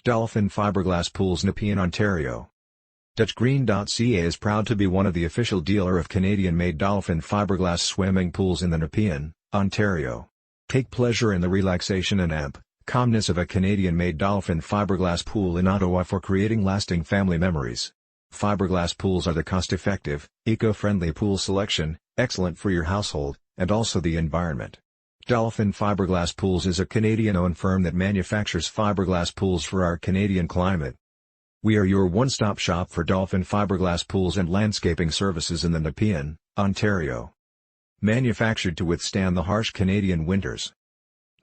Dolphin Fiberglass Pools, Nepean, Ontario. Green.ca is proud to be one of the official dealer of Canadian-made Dolphin Fiberglass Swimming Pools in the Nepean, Ontario. Take pleasure in the relaxation and calmness of a Canadian-made Dolphin Fiberglass Pool in Ottawa for creating lasting family memories. Fiberglass pools are the cost-effective, eco-friendly pool selection, excellent for your household, and also the environment. Dolphin Fiberglass Pools is a Canadian-owned firm that manufactures fiberglass pools for our Canadian climate. We are your one-stop shop for Dolphin Fiberglass Pools and landscaping services in the Nepean, Ontario. Manufactured to withstand the harsh Canadian winters.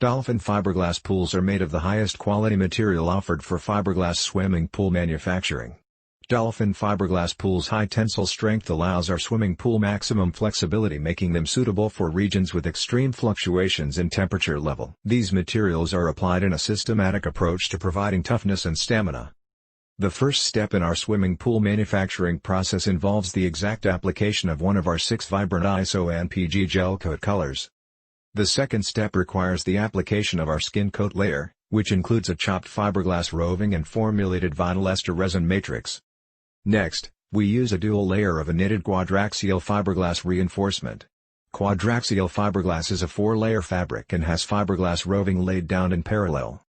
Dolphin Fiberglass Pools are made of the highest quality material offered for fiberglass swimming pool manufacturing. Dolphin Fiberglass Pools' high tensile strength allows our swimming pool maximum flexibility, making them suitable for regions with extreme fluctuations in temperature level. These materials are applied in a systematic approach to providing toughness and stamina. The first step in our swimming pool manufacturing process involves the exact application of one of our 6 vibrant ISO and PG gel coat colors. The second step requires the application of our skin coat layer, which includes a chopped fiberglass roving and formulated vinyl ester resin matrix. Next, we use a dual layer of a knitted quadraxial fiberglass reinforcement. Quadraxial fiberglass is a 4-layer fabric and has fiberglass roving laid down in parallel.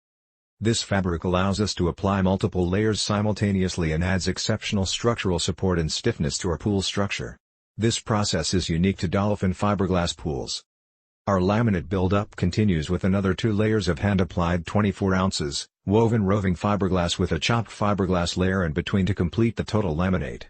This fabric allows us to apply multiple layers simultaneously and adds exceptional structural support and stiffness to our pool structure. This process is unique to Dolphin Fiberglass Pools. Our laminate build-up continues with another 2 layers of hand-applied 24 ounces, woven roving fiberglass with a chopped fiberglass layer in between to complete the total laminate.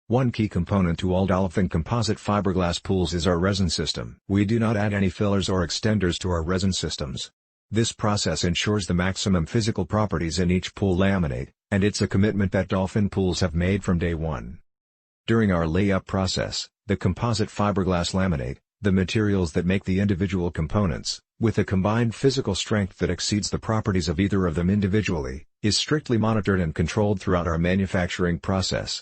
One key component to all Dolphin composite fiberglass pools is our resin system. We do not add any fillers or extenders to our resin systems. This process ensures the maximum physical properties in each pool laminate, and it's a commitment that Dolphin Pools have made from day one. During our layup process, the composite fiberglass laminate, the materials that make the individual components, with a combined physical strength that exceeds the properties of either of them individually, is strictly monitored and controlled throughout our manufacturing process.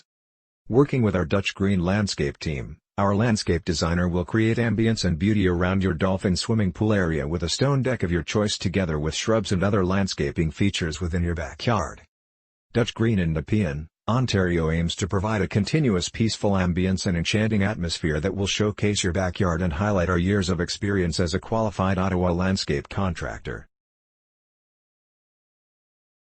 Working with our Dutch Green landscape team, our landscape designer will create ambience and beauty around your Dolphin swimming pool area with a stone deck of your choice together with shrubs and other landscaping features within your backyard. Dutch Green in Nepean, Ontario aims to provide a continuous peaceful ambience and enchanting atmosphere that will showcase your backyard and highlight our years of experience as a qualified Ottawa landscape contractor.